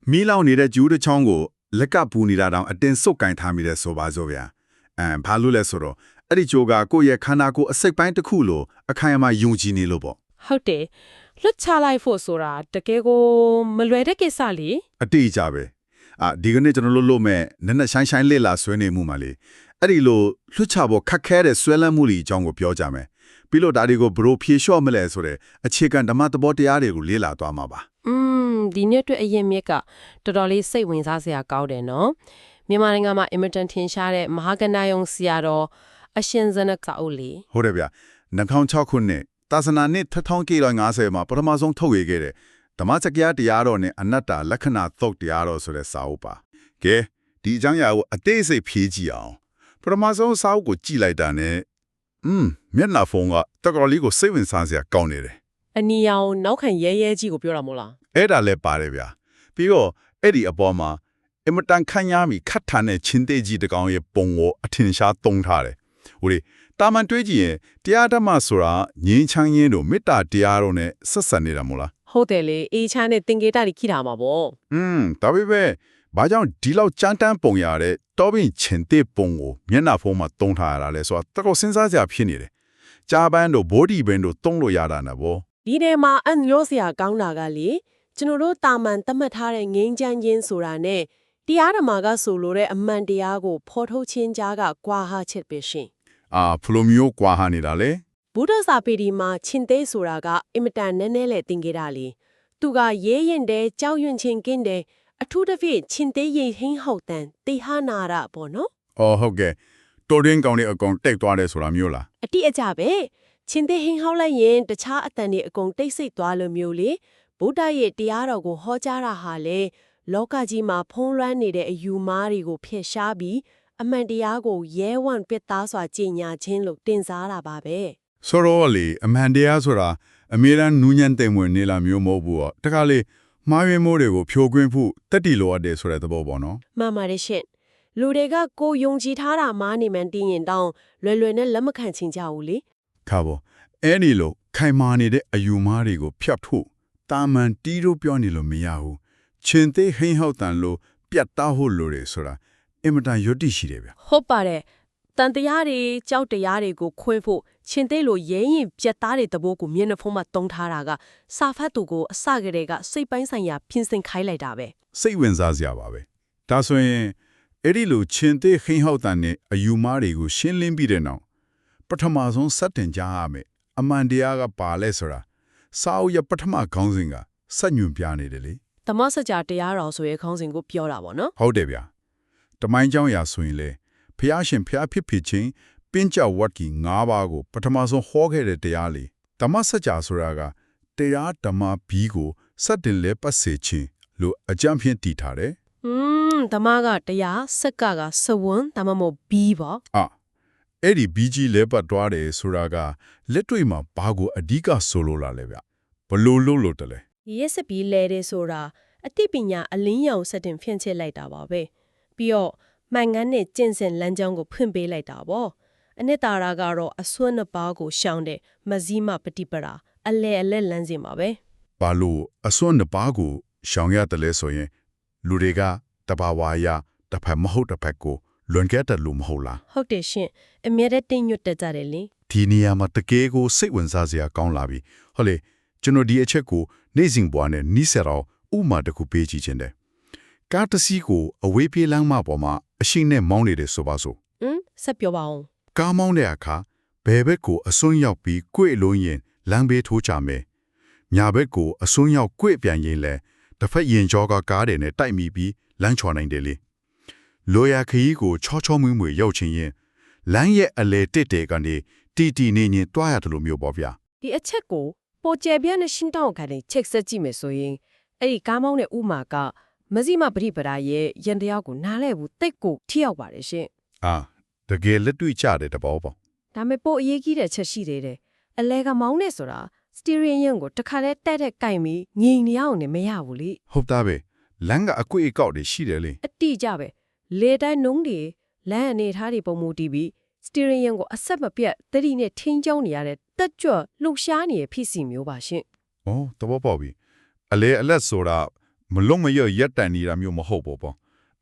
မီးလောင်နေတဲ့ကျူးတစ်ချောင်းကိုလက်ကပူနေတာတောင်အတင်းစုပ်ကင်ထားမိတယ်ဆိုပါစို့ဗျာဘာလို့လဲဆိုတော့အဲ့ဒီကြိုးကကိုယ့်ရဲ့ခန္ဓာကိုယ်အစိတ်ပိုင်းတစ်ခုလိုအခိုင်အမာယုံကြည်နေလို့ပေါ့ဟုတ်တယ်လွတ်ချလိုက်ဖို့ဆိုတာတကယ်ကိုမလွယ်တဲ့ကိစ္စလေအတိအကျပဲဒီကနေ့ကျွန်တော်တို့လို့မဲ့နက်နက်ရှိုင်းလေးလာဆွဲနေမှုမှာလေအဲ့ဒီလိုလွတ်ချဖို့ခက်ခဲတဲ့ဆွဲလန်းမှုတွေအကြောင်းကိုပြောကြမယ်ပြီးလို့ဒါတွေကိုဘယ်လိုဖြေလျှော့မလဲဆိုတဲ့အခြေခံဓမ္မသဘောတရားတွေကိုလေ့လာသွားမှာပါဒီနေ့အတွက်အရင်မြစ်ကတော်တော်လေးစိတ်ဝင်စားစရာကောင်းတယ်နော်မြန်မာနိုင်ငံမှာအင်မတန်ထင်ရှားတဲ့မဟာကဏယုံဆရာတော်အရှင်ဇနကစာအုပ်လေးဟုတ်တယ်ဗျ2006ခုနှစ်သာသနာနှစ်1950မှာပထမဆုံးထုတ်ဝေခဲ့တဲ့ဓမ္မစကားတရားတော်နဲ့အနတ္တလက္ခဏာသုတ်တရားတော်ဆိုတဲ့စာအုပ်ပါကဲဒီအကြောင်းအရာကိုအသေးစိတ်ဖြေကြည့်အောင်ပထမဆုံးစာအုပ်ကိုကြည့်လိုက်တာနဲ့မျက်နှာဖုံးကတက္ကသိုလ်ကိုစိတ်ဝင်စားစရာကောင်းနေတယ်အနီရောင်နောက်ခံရဲကြီးကိုပြောတာမို့လားအဲ့ဒါလည်းပါတယ်ဗျာပြီးတော့အဲ့ဒီအပေါ်မှာအမတန်ခန့်ညားမိခတ်ထန်တဲ့ချင်းသေးကြီးတကောင်ရဲ့ပုံကိုအထင်ရှားသုံးထားတယ်ဟုတ်လေတာမန်တွေးကြည့်ရင်တရားဓမ္မဆိုတာငြင်းချမ်းရင်းတို့မေတ္တာတရားတို့နဲ့ဆက်ဆက်နေတာမို့လားဟုတ်တယ်လေအေးချမ်းတဲ့သင်္ကေတတွေခိတာမှာပေါ့ဒါပေမဲ့ဘာကြောင့်ဒီလောက်ကြမ်းတမ်းပုံရတဲ့တောပင်ချင်းသေးပုံကိုမျက်နှာဖုံးမှာသုံးထားရတာလဲဆိုတာတော်တော်စဉ်းစားစရာဖြစ်နေတယ်ကြာပန်းတို့ဘောဒီဘန်တို့သုံးလို့ရတာနဲ့ပေါ့ဒီထဲမှာအန်ရောစရာကောင်းတာကလေကျွန်တော်တို့တာမန်သတ်မှတ်ထားတဲ့ငြိမ်းချမ်းခြင်းဆိုတာနဲ့တရားဓမ္မကဆိုလိုတဲ့အမှန်တရားကိုဖော်ထုတ်ခြင်းကြားကကွာဟချက်ပဲရှင်ဖလိုမျိုးကွာဟနေတာလေဘုဒ္ဓစာပေဒီမှာချင်းသေးဆိုတာကအင်မတန်နည်းနည်းလေးသင်ခဲ့တာလေသူကရေးရင်တဲ့ကြောက်ရွံ့ခြင်းကင်းတဲ့အထူးသဖြင့်ချင်းသေးရင်ဟင်းဟောက်တန်တေဟာနာရပေါ့နော်ဟုတ်ကဲ့တော်ရင်ကောင်းတဲ့အကောင်တိတ်သွားတယ်ဆိုတာမျိုးလားအတိအကျပဲချင်းသေးဟင်းဟောက်လိုက်ရင်တခြားအတန်တွေအကုန်တိတ်ဆိတ်သွားလို့မျိုးလေဗုဒ္ဓရဲ့တရားတော်ကိုဟောကြားတာဟာလေလောကကြီးမှာဖုံးလွှမ်းနေတဲ့အယူမားတွေကိုဖျက်ရှားပြီးအမှန်တရားကိုရဲဝံ့ပစ်သားစွာကြင်ညာခြင်းလို့တင်စားတာပါပဲဆိုတော့လေအမှန်တရားဆိုတာအမြဲတမ်းနူးညံ့တဲ့ဝင်နေလာမျိုးမဟုတ်ဘူးတခါလေမှားယွင်းမှုတွေကိုဖြိုခွင်းဖို့တက်တီလိုအပ်တယ်ဆိုတဲ့သဘောပေါ့နော်မှန်ပါတယ်ရှင်လူတွေကကိုယုံကြည်ထားတာမားနေမှန်းသိရင်တောင်းလွယ်လွယ်နဲ့လက်မခံချင်ကြဘူးလေခါပေါ့အဲ့ဒီလိုခိုင်မာနေတဲ့အယူမားတွေကိုဖျက်ဖို့တာမန်တီးတို့ပြောနေလို့မရဘူးချင်းသေးဟင်းဟောက်တန်လို့ပြတ်သားဖို့လိုတယ်ဆိုတာအင်မတန်ရွတ်တိရှိတယ်ဗျဟုတ်ပါတယ်တန်တရားတွေကြောက်တရားတွေကိုခွဲဖို့ချင်းသေးလို့ရဲရင်ပြတ်သားတဲ့သဘောကိုမျက်နှာဖုံးမှာတုံးထားတာကစာဖတ်သူကိုအစကတည်းကစိတ်ပိုင်းဆိုင်ရာပြင်ဆင်ခိုင်းလိုက်တာပဲစိတ်ဝင်စားစရာပါပဲဒါဆိုရင်အဲ့ဒီလိုချင်းသေးဟင်းဟောက်တန်နဲ့အယူမားတွေကိုရှင်းလင်းပြီးတဲ့နောက်ပထမဆုံးစတင်ကြရမယ်အမှန်တရားကပါလဲဆိုတာစာအုပ်ရပထမခေါင်းစဉ်ကစက်ညွန်ပြနေတယ်လေဓမ္မစကြာတရားတော်ဆိုရဲခေါင်းစဉ်ကိုပြောတာပေါ့နော်ဟုတ်တယ်ဗျာတမိုင်းကြောင်းရာဆိုရင်လေဖျားရှင်ဖျားဖြစ်ချင်းပင်ကြဝတ်ကြီး၅ပါးကိုပထမဆုံးဟောခဲ့တဲ့တရားလေဓမ္မစကြာဆိုတာကတရားဓမ္မဘီကိုစတင်လဲပတ်စေခြင်းလို့အကြံဖြင့်တည်ထားတယ်ဓမ္မကတရားစက်ကစဝန်းဒါမှမဟုတ်ဘီပေါ့အဲ့ဒီဘီကြီးလဲပတ်သွားတယ်ဆိုတာကလက်တွေ့မှာဘာကိုအဓိကဆိုလိုလာလဲဗျဘလို့လို့တလဲရက်စပီးလဲတယ်ဆိုတာအသိပညာအလင်းရောင်စတင်ဖြန့်ချစ်လိုက်တာပါပဲပြီးတော့မှန်ကန်တဲ့ကျင့်စဉ်လမ်းကြောင်းကိုဖွင့်ပေးလိုက်တာပေါ့အနှစ်သာရကတော့အစွန်းနှစ်ပါးကိုရှောင်တဲ့မဇီးမပฏิပရာအလဲလမ်းစဉ်ပါပဲဘာလို့အစွန်းနှစ်ပါးကိုရှောင်ရတယ်လဲဆိုရင်လူတွေကတဘာဝရတစ်ဖက်မဟုတ်တစ်ဖက်ကိုလွန်ခဲ့တယ်လို့မဟုတ်လားဟုတ်တယ်ရှင်အမြဲတမ်းတင်ညွတ်တတ်ကြတယ်လေဒီနေရာမှာတကယ်ကိုစိတ်ဝင်စားစရာကောင်းလာပြီဟုတ်လေကျွန်တော်ဒီအချက်ကိုနေ့စဉ်ဘွားနဲ့နီးစပ်အောင်ဥမာတစ်ခုပေးကြည့်ခြင်းတယ်ကားတစ်စီးကိုအဝေးပြေးလမ်းမပေါ်မှာအရှိန်နဲ့မောင်းနေတယ်ဆိုပါစို့ဆက်ပြောပါအောင်ကားမောင်းတဲ့အခါဘယ်ဘက်ကိုအစွန်းရောက်ပြီး꿰လုံးရင်လမ်းဘေးထိုးချမယ်ညာဘက်ကိုအစွန်းရောက်꿰ပြန်ရင်လဲတစ်ဖက်ရင်ကြောကကားတယ်နဲ့တိုက်မိပြီးလမ်းချော်နိုင်တယ်လေလိုရာခရီးကိုချောချောမွေ့မွေ့ရောက်ချင်းရင်လမ်းရဲ့အလဲတစ်တဲကနေတီနေရင်တွားရတယ်လို့မျိုးပေါ့ဗျာဒီအချက်ကိုပေါ်ကျပြနဲ့ရှင်းတောင်းခံတဲ့ချက်ဆက်ကြည့်မယ်ဆိုရင်အဲ့ဒီကားမောင်းတဲ့ဥမာကမဇိမပရိပဒါရဲ့ရန်တရားကိုနားလဲဘူးတိတ်ကိုထိရောက်ပါတယ်ရှင်တကယ်လက်တွေ့ကြတဲ့တဘောပေါ့ဒါပေမဲ့ပို့အရေးကြီးတဲ့ချက်ရှိသေးတယ်အလဲကမောင်းနေဆိုတာစတီရီယံကိုတစ်ခါလဲတက်တဲ့ကြိုက်ပြီးငြိမ်နေအောင်နဲ့မရဘူးလေဟုတ်သားပဲလမ်းကအကွေ့အကောက်တွေရှိတယ်လေအတိကြပဲလေတိုင်းနှုံးတွေလမ်းအနေထားတွေပုံမူတည်ပြီးစတီရီယံကိုအဆက်မပြတ်တတိနဲ့ထင်းကြောင်းနေရတဲ့တက်ကြွလှုပ်ရှားနေတဲ့ဖြစ်စီမျိုးပါရှင်သဘောပေါက်ပြီအလဲအလက်ဆိုတာ မလုံးမရရက်တန်နေတာမျိုးမဟုတ်ပေါ့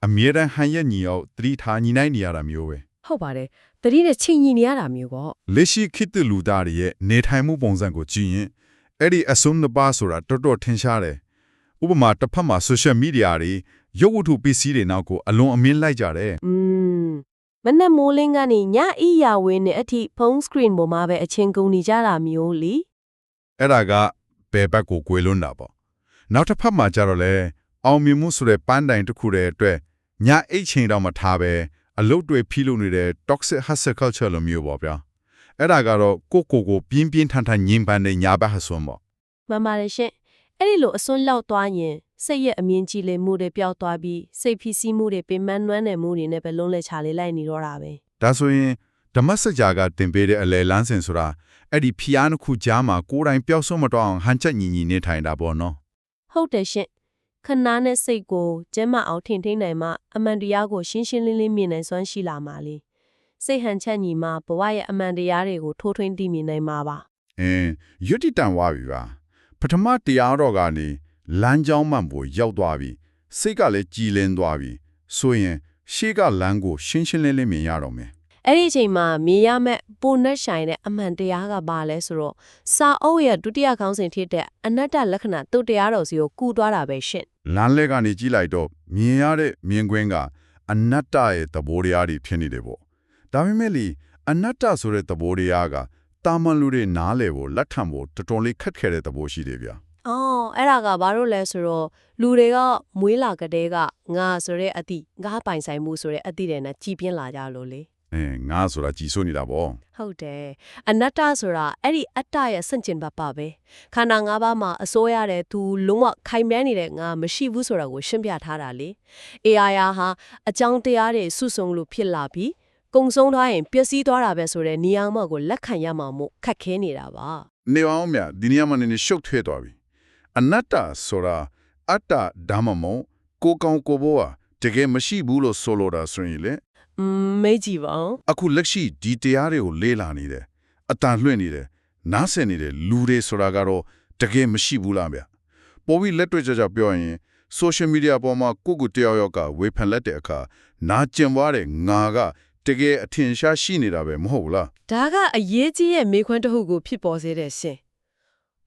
အမြဲတမ်းဟန်ရက်ညီအောင်သတိထားညီနိုင်နေရတာမျိုးပဲ ဟုတ်ပါတယ်တတိနဲ့ချိန်ညီနေရတာမျိုးပေါ့ လက်ရှိခေတ်သစ်လူသားတွေရဲ့နေထိုင်မှုပုံစံကိုကြည့်ရင်အဲ့ဒီအစွန်းတစ်ပါးဆိုတာတော်တော်ထင်ရှားတယ်ဥပမာတစ်ဖက်မှာ social media တွေရုပ်ဝတ္ထုပစ္စည်းတွေနောက်ကိုအလွန်အမင်းလိုက်ကြတယ် မနဲ့မိုးလင်းကနေညအိယာဝင်းနဲ့အထိဖုန်း screen ပေါ်မှာပဲအချင်းကုန်နေကြတာမျိုးလी အဲ့ဒါကဘယ်ဘက်ကိုကွေလွန်းတာပေါ့နောက်တစ်ဖက်မှာကျတော့လေအောင်မြင်မှုဆိုတဲ့ပန်းတိုင်တစ်ခုတည်းအတွက်ညအိတ်ချိန်တော့မထားပဲအလုပ်တွေဖိလုပ်နေတဲ့ toxic hustle culture လိုမျိုးပေါ့ဗျာအဲ့ဒါကတော့ကိုပြင်းပြင်းထန်ထန်ညင်ပန်းတဲ့ညာဘက်ဟဆွန်းပေါ့ မှန်ပါတယ်ရှင်အဲ့ဒီလိုအစွန်းလောက်သွားရင်စိတ်ရဲ့အမြင်ကြည်လည်မှုတွေပျောက်သွားပြီးစိတ်ဖိစီးမှုတွေပင်မနှွမ်းနယ်မှုတွေနဲ့ပဲလုံးလဲချလေးလိုက်နေတော့တာပဲ ဒါဆိုရင်ဓမ္မစကြာကတင်ပေးတဲ့အလဲလန်းစင်ဆိုတာအဲ့ဒီဖျားနှစ်ခုကြားမှာကိုယ်တိုင်ပျောက်ဆုံးမတော့အောင်ဟန်ချက်ညီညီနေထိုင်တာပေါ့နော် ဟုတ်တယ်ရှင်ခဏနဲ့စိတ်ကိုကျမ်းမအောင်ထင်ထိန်နိုင်မှအမှန်တရားကိုရှင်းရှင်းလင်းလင်းမြင်နိုင်စွမ်းရှိလာမှာလေစိတ်ဟန်ချက်ညီမှဘဝရဲ့အမှန်တရားတွေကိုထိုးထွင်းသိမြင်နိုင်မှာပါ ရွတ်တိတန်ဝါပြီပါပထမတရားတော်ကနေလမ်းကြောင်းမှန်ဖို့ရောက်သွားပြီစိတ်ကလည်းကြည်လင်းသွားပြီဆိုရင်ရှေ့ကလမ်းကိုရှင်းရှင်းလင်းလင်းမြင်ရတော့မယ် အဲ့ဒီအချိန်မှာမြင်ရမယ့်ပုံနဲ့ဆိုင်တဲ့အမှန်တရားကဘာလဲဆိုတော့စာအုပ်ရဲ့ဒုတိယခေါင်းစဉ်ဖြစ်တဲ့အနတ္တလက္ခဏာတုတ်တရားတော်စီကိုကူသွားတာပဲရှင် လမ်းလဲကနေကြည့်လိုက်တော့မြင်ရတဲ့မြင်ကွင်းကအနတ္တရဲ့သဘောတရားတွေဖြစ်နေတယ်ပေါ့ဒါပေမဲ့လေအနတ္တဆိုတဲ့သဘောတရားကတာမန်လူတွေနားလည်ဖို့လက်ခံဖို့တော်တော်လေးခက်ခဲတဲ့သဘောရှိတယ်ဗျာ အော်အဲ့ဒါကဘာလို့လဲဆိုတော့လူတွေကမွေးလာကတည်းကငါဆိုတဲ့အတိငါပိုင်ဆိုင်မှုဆိုတဲ့အတိတွေနဲ့ကြည်ပြင်းလာကြလို့လေ ငါဆိုတာကြည်စိုးနေတာပေါ့ ဟုတ်တယ်အနတ္တဆိုတာအဲ့ဒီအတ္တရဲ့ဆန့်ကျင်ဘက်ပါပဲခန္ဓာ၅ပါးမှာအစိုးရတဲ့သူလုံးဝခိုင်မြဲနေတဲ့ငါမရှိဘူးဆိုတာကိုရှင်းပြထားတာလေ AI ဟာအကြောင်းတရားတွေစုစုံလို့ဖြစ်လာပြီးကုံဆုံးသွားရင်ပျက်စီးသွားတာပဲဆိုတဲ့နေရာမှာကိုလက်ခံရမှာမို့ခက်ခဲနေတာပါ နေအောင်မြဒီနေရာမှာနေရှုပ်ထွေးသွားပြီအနတ္တဆိုတာအတ္တဓမ္မမောကိုကောင်ကိုဘောတကယ်မရှိဘူးလို့ဆိုလိုတာဆိုရင်လေ မေးကြည့်ပါဦး အခုလက်ရှိဒီတရားတွေကိုလေးလာနေတယ်အတန်လွှင့်နေတယ်နားဆင်နေတယ်လူတွေဆိုတာကတော့တကယ်မရှိဘူးလားဗျပေါ်ပြီးလက်တွေ့ကြပြောရင် social media ပေါ်မှာကိုတယောက်ကဝေဖန်လက်တဲ့အခါနာကျင်သွားတဲ့ငါကတကယ်အထင်ရှားရှိနေတာပဲမဟုတ်လား ဒါကအရေးကြီးရဲ့မေခွန်းတစ်ခုကိုဖြစ်ပေါ်စေတဲ့ရှင်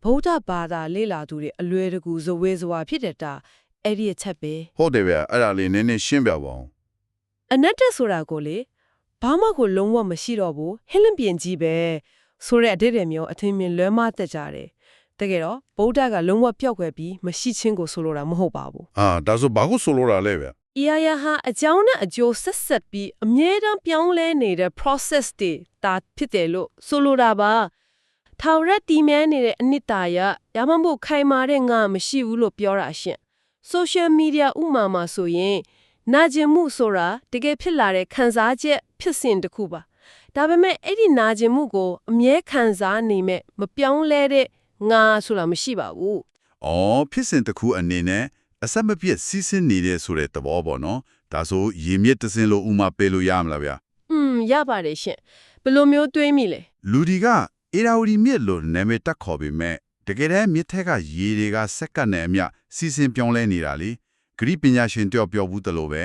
ဗုဒ္ဓဘာသာလေ့လာသူတွေအလွယ်တကူဇဝေဇဝါဖြစ်တဲ့တာအဲ့ဒီအချက်ပဲ ဟုတ်တယ်ဗျအဲ့ဒါလေးနည်းနည်းရှင်းပြပါဦး အနတ္တဆိုတာကိုလေဘာမှကိုလုံးဝမရှိတော့ဘူးဟင်းလင်းပြင်ကြီးပဲဆိုတဲ့အဓိပ္ပာယ်မျိုးအထင်မြင်လွဲမှားတတ်ကြတယ်တကယ်တော့ဗုဒ္ဓကလုံးဝပျောက်ကွယ်ပြီးမရှိချင်းကိုဆိုလိုတာမဟုတ်ပါဘူး ဒါဆိုဘာကိုဆိုလိုတာလဲဗျ AI ဟာအကြောင်းနဲ့အကျိုးဆက်ဆက်ပြီးအမြဲတမ်းပြောင်းလဲနေတဲ့ process တွေဒါဖြစ်တယ်လို့ဆိုလိုတာပါထာဝရတည်မြဲနေတဲ့အနှစ်သာရရမမို့ခိုင်မာတဲ့ငါမရှိဘူးလို့ပြောတာရှင် social media ဥမာမှာဆိုရင်နာကျင်မှုဆိုတာတကယ်ဖြစ်လာတဲ့ခံစားချက်ဖြစ်စဉ်တစ်ခုပါဒါပေမဲ့အဲ့ဒီနာကျင်မှုကိုအမြဲခံစားနေမဲ့မပြောင်းလဲတဲ့ငါဆိုတာမရှိပါဘူး ဖြစ်စဉ်တစ်ခုအနေနဲ့အဆက်မပြတ်စီးဆင်းနေတဲ့ဆိုတဲ့သဘောပေါ့နော်ဒါဆိုရေမြစ်တစ်စင်းလို့ဥမာပေးလို့ရမလားဗျာ ရပါတယ်ရှင်ဘယ်လိုမျိုးတွေးမိလဲ လူတွေကအေရာဝတီမြစ်လို့နာမည်တက်ခေါ်ပေမဲ့တကယ်တမ်းမြစ်ထက်ကရေတွေကစက္ကန့်နဲ့အမျှစီးဆင်းပြောင်းလဲနေတာလေဂရိပညာရှင်တယောက်ပြောဘူးတလို့ပဲ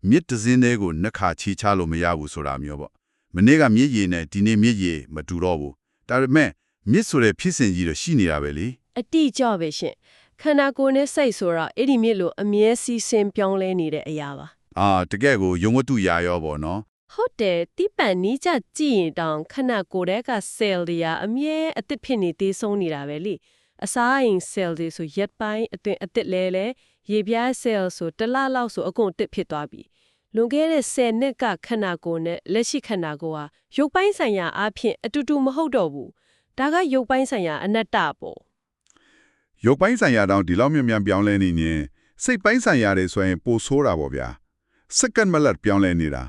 မြစ်တစ်စင်းတည်းကိုနှစ်ခါချီချလို့မရဘူးဆိုတာမျိုးပေါ့မနေ့ကမြစ်ရေနဲ့ဒီနေ့မြစ်ရေမတူတော့ဘူးဒါပေမဲ့မြစ်ဆိုတဲ့ဖြစ်စဉ်ကြီးတော့ရှိနေတာပဲလေ အတိအကျပဲရှင်ခန္ဓာကိုယ်နဲ့စိတ်ဆိုတာအဲ့ဒီမြစ်လိုအမြဲစီးဆင်းပြောင်းလဲနေတဲ့အရာပါ တကယ်ကိုယုံဝတ္ထုရာရောပေါ့နော် ဟုတ်တယ်တိပန်နီးကြကြည့်ရင်တောင်ခဏကိုယ်တည်းက cell တွေကအမြဲအသစ်ဖြစ်နေသေးဆုံးနေတာပဲလေအစားရင် cell တွေဆိုရက်ပိုင်းအတွင်းအသစ်လဲလဲရေပြား cell ဆိုတစ်လလောက်ဆိုအကုန်အသစ်ဖြစ်သွားပြီလွန်ခဲ့တဲ့10နှစ်ကခဏကိုယ်နဲ့လက်ရှိခဏကိုယ်ဟာရုပ်ပိုင်းဆိုင်ရာအဖြစ်အတူတူမဟုတ်တော့ဘူးဒါကရုပ်ပိုင်းဆိုင်ရာအနတ္တပေါ့ ရုပ်ပိုင်းဆိုင်ရာတောင်ဒီလောက်မြန်ပြောင်းလဲနေရင်စိတ်ပိုင်းဆိုင်ရာတွေဆိုရင်ပိုဆိုးတာပေါ့ဗျာစက္ကန့်မလတ်ပြောင်းလဲနေတာ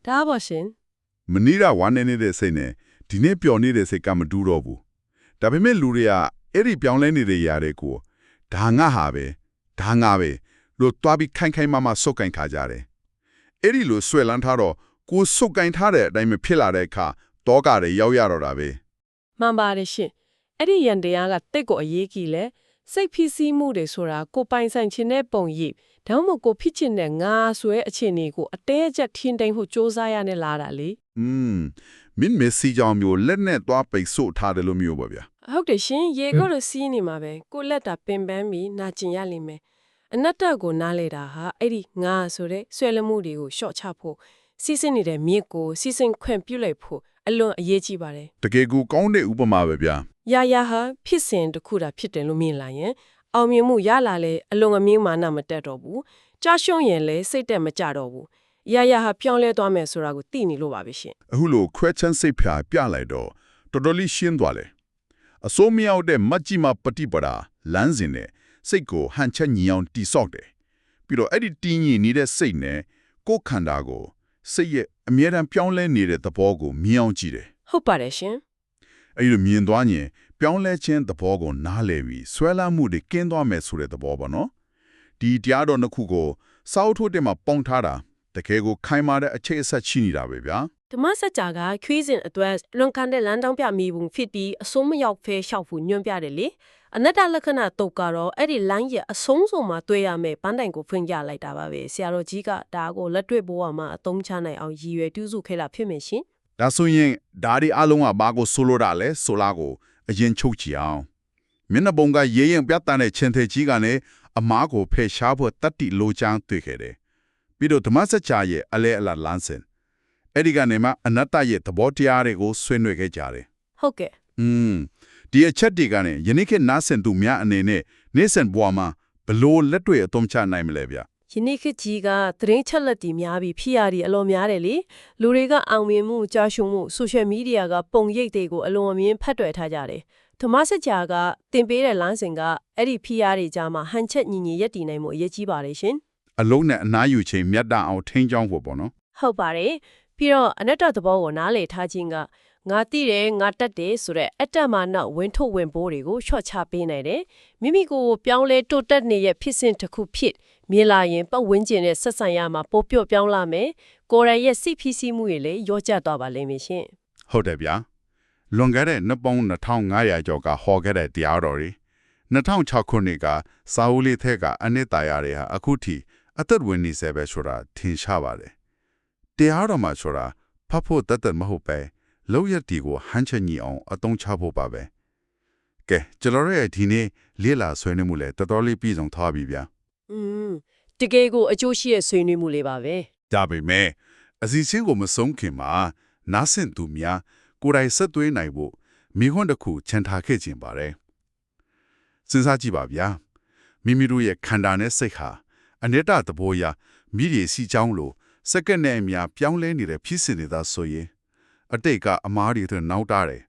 ဒါပါရှင် မနီးတာဝမ်းနေတဲ့စိတ်နဲ့ဒီနေ့ပျော်နေတဲ့စိတ်ကမတူတော့ဘူးဒါပေမဲ့လူတွေကအဲ့ဒီပြောင်းလဲနေတဲ့ຢာတွေကိုဒါငါဟာပဲဒါငါပဲလို့တွားပြီးခိုင်ခိုင်မာမာစုပ်ကင်ခါကြတယ်အဲ့ဒီလိုဆွဲလန်းထားတော့ကိုစုပ်ကင်ထားတဲ့အတိုင်းမဖြစ်လာတဲ့အခါတောကတွေရောက်ရတော့တာပဲ မှန်ပါတယ်ရှင်အဲ့ဒီယန်တရားကတိတ်ကိုအရေးကြီးလဲ စိတ်ဖိစီးမှုတွေဆိုတာကိုပိုင်ဆိုင်ခြင်းနဲ့ပုံရိပ်ဒါမှမဟုတ်ကိုဖြစ်ခြင်းနဲ့ငါဆိုတဲ့အခြေအနေကိုအတဲအကျပ်ထင်းတိုင်းဖို့စ조사ရနဲ့လာတာလေ မင်းမက်ဆီကြောင့်မျိုးလက်နဲ့သွားပိတ်ဆို့ထားတယ်လို့မျိုးပါဗျာ ဟုတ်တယ်ရှင်ရေကိုလိုစီးနေမှာပဲကိုလက်တာပင်ပန်းပြီးနာကျင်ရလိမ့်မယ်အနတ္တကိုနားလေတာဟာအဲ့ဒီငါဆိုတဲ့ဆွဲလမှုတွေကိုရှော့ချဖို့စီးစင်းနေတဲ့မြစ်ကိုစီးစင်းခွင့်ပြုလိုက်ဖို့အလွန်အရေးကြီးပါတယ် တကယ်ကိုကောင်းတဲ့ဥပမာပဲဗျာ ရာရာဟာဖြစ်စဉ်တစ်ခုတာဖြစ်တယ်လို့မြင်လာရင်အောင်မြင်မှုရလာလေအလွန်အမြင့်မာနမတက်တော့ဘူးကြာရှုံးရင်လည်းစိတ်တက်မကြတော့ဘူးရာရာဟာပြောင်းလဲသွားမယ်ဆိုတာကိုသိနေလို့ပါပဲရှင် အခုလိုခွဲချမ်းစိတ်ဖြာပြလိုက်တော့တော်တော်လေးရှင်းသွားတယ်အစိုးမရောက်တဲ့မတ်ကြီးမပฏิပဒါလမ်းစဉ်နဲ့စိတ်ကိုဟန်ချက်ညီအောင်တိဆောက်တယ်ပြီးတော့အဲ့ဒီတင်းညီနေတဲ့စိတ်နဲ့ကိုယ်ခန္ဓာကိုစိတ်ရဲ့အမြဲတမ်းပြောင်းလဲနေတဲ့သဘောကိုမြင်အောင်ကြည့်တယ် ဟုတ်ပါတယ်ရှင် အဲ့ဒီမြင်သွားရင်ပြောင်းလဲခြင်းသဘောကိုနားလည်ပြီးဆွဲလန်းမှုတွေကင်းသွားမယ်ဆိုတဲ့သဘောပေါ့နော်ဒီတရားတော်နှစ်ခုကိုစောက်ထုတ်တဲ့မှာပေါင်းထားတာတကယ်ကိုခိုင်မာတဲ့အခြေအဆက်ရှိနေတာပဲဗျာ ဓမ္မစကြာကခွေးစဉ်အတွက်လွန်ကန်တဲ့လမ်းတောင်းပြမိပုံဖြစ်ပြီးအဆုံးမရောက်ဖဲရှောက်ဖို့ညွှန်ပြတယ်လေအနတ္တလက္ခဏာတုတ်ကတော့အဲ့ဒီလမ်းရဲ့အဆုံးစုံမှာတွေ့ရမယ်ပန်းတိုင်ကိုဖွင့်ပြလိုက်တာပါပဲဆရာတော်ကြီးကဒါကိုလက်တွေ့ဘဝမှာအသုံးချနိုင်အောင်ရည်ရွယ်တူးစုခဲ့တာဖြစ်မယ်ရှင် ဒါဆိုရင်ဒါဒီအလုံးကဘာကိုဆိုလိုတာလဲဆိုလာကိုအရင်ချုပ်ကြည့်အောင်မျက်နှာပုံကရေရင်ပြတ်တန်းတဲ့ချင်းသေးကြီးကလည်းအမားကိုဖယ်ရှားဖို့တတ်တိလိုချမ်းတွေ့ခဲ့တယ်ပြီးတော့ဓမ္မစကြာရဲ့အလဲအလတ်လမ်းစဉ်အဲ့ဒီကနေမှအနတ္တရဲ့သဘောတရားတွေကိုဆွေးနွေးခဲ့ကြတယ် ဟုတ်ကဲ့ ဒီအချက်တွေကနေယနေ့ခေတ်နားဆင်သူများအနေနဲ့နေ့စဉ်ဘဝမှာဘလို့လက်တွေ့အသုံးချနိုင်မလဲဗျ ယနေ့ခေတ်ကြီးကသတင်းချက်လက်တီများပြီးဖြစ်ရည်အလွန်များတယ်လေလူတွေကအောင်မြင်မှုကြာရှုံမှုဆိုရှယ်မီဒီယာကပုံရိပ်တွေကိုအလွန်အမြင်ဖတ်တွေ့ထားကြတယ်ဓမ္မစကြာကတင်ပေးတဲ့လမ်းစဉ်ကအဲ့ဒီဖြစ်ရည်ကြားမှာဟန်ချက်ညီညီရက်တည်နိုင်မှုအရေးကြီးပါတယ်ရှင် အလုံးနဲ့အနားယူချိန်မြတ်တာအောင်ထိန်းချောင်းဖို့ပေါ့နော် ဟုတ်ပါတယ်ပြီးတော့အနတ္တသဘောကိုနားလည်ထားခြင်းကငါသိတယ်ငါတတ်တယ်ဆိုတဲ့အတ္တမာနဝင်ထုတ်ဝင်ပိုးတွေကိုရှော့ချပေးနိုင်တယ်မိမိကိုယ်ပြောင်းလဲတိုးတက်နေရဲ့ဖြစ်စဉ်တစ်ခုဖြစ်မြင်လာရင်ပတ်ဝန်းကျင်နဲ့ဆက်ဆံရမှာပိုပြော့ပြောင်းလာမယ်ကိုယ်ရရဲ့စိတ်ဖိစီးမှုတွေလည်းရောကျသွားပါလိမ့်မယ်ရှင် ဟုတ်တယ်ဗျာလွန်ခဲ့တဲ့နှစ်ပေါင်း2500ကျော်ကဟောခဲ့တဲ့တရားတော်တွေ2006ခုနှစ်ကစာအုပ်လေးထဲကအနှစ်သာရတွေဟာအခုထိအသက်ဝင်နေစေပဲဆိုတာထင်ရှားပါတယ်တရားတော်မှာဆိုတာဖတ်ဖို့တတ်မဟုတ်ပဲလောက်ရတီကိုဟန်ချက်ညီအောင်အသုံးချဖို့ပါပဲကဲကျွန်တော်ရဲ့ဒီနေ့လေးလာဆွေးနွေးမှုလဲတော်တော်လေးပြည်စုံထားပြီဗျာ တကယ်ကိုအကျိုးရှိရဲ့ဆွေးနွေးမှုလေးပါပဲ ဒါပေမဲ့အစီအစဉ်ကိုမဆုံးခင်မှာနားဆင်သူများကိုယ်တိုင်ဆက်သွေးနိုင်ဖို့မိခွန်းတစ်ခုချန်ထားခဲ့ခြင်းပါတယ်စဉ်းစားကြည့်ပါဗျာမိမိတို့ရဲ့ခန္ဓာနဲ့စိတ်ဟာအနိတ္တသဘောအရမိရစီချောင်းလိုစက္ကန့်နဲ့အများပြောင်းလဲနေတဲ့ဖြစ်စဉ်တွေသာဆိုရင်အတိတ်ကအမားတွေနဲ့နောက်တာတယ်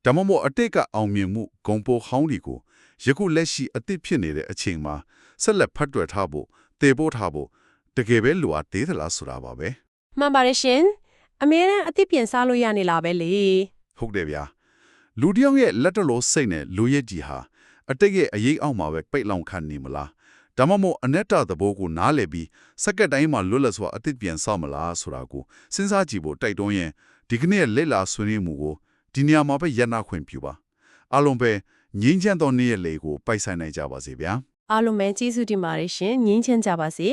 ဒါမှမဟုတ်အတိတ်ကအောင်မြင်မှုဂုံပိုဟောင်းတွေကိုယခုလက်ရှိအသစ်ဖြစ်နေတဲ့အချိန်မှာဆက်လက်ဖတ်တွယ်ထားဖို့တည်ပို့ထားဖို့တကယ်ပဲလိုအပ်သေးသလားဆိုတာပါပဲ မှန်ပါတယ်ရှင်အမြဲတမ်းအသိပြန်စားလို့ရနေလားပဲလေ ဟုတ်တယ်ဗျာလူတစ်ယောက်ရဲ့လက်တလို့စိတ်နဲ့လူရဲ့ကြီးဟာအတိတ်ရဲ့အရေးအောက်မှာပဲပိတ်လောင်ခံနေမလားဒါမှမဟုတ်အနတ္တသဘောကိုနားလည်ပြီးစက္ကန့်တိုင်းမှာလွတ်လပ်စွာအသစ်ပြန်ဆောက်မလားဆိုတာကိုစဉ်းစားကြည့်ဖို့တိုက်တွန်းရင်ဒီကနေ့လက်လာဆွေးနွေးမှုကိုဒီနေရာမှာပဲရနာခွင့်ပြုပါအားလုံးပဲငြိမ်းချမ်းသောနေ့ရက်လေးကိုပိုက်ဆိုင်နိုင်ကြပါစေဗျာ အားလုံးပဲကျေးဇူးတင်ပါတယ်ရှင်ငြင်းချမ်းကြပါစေ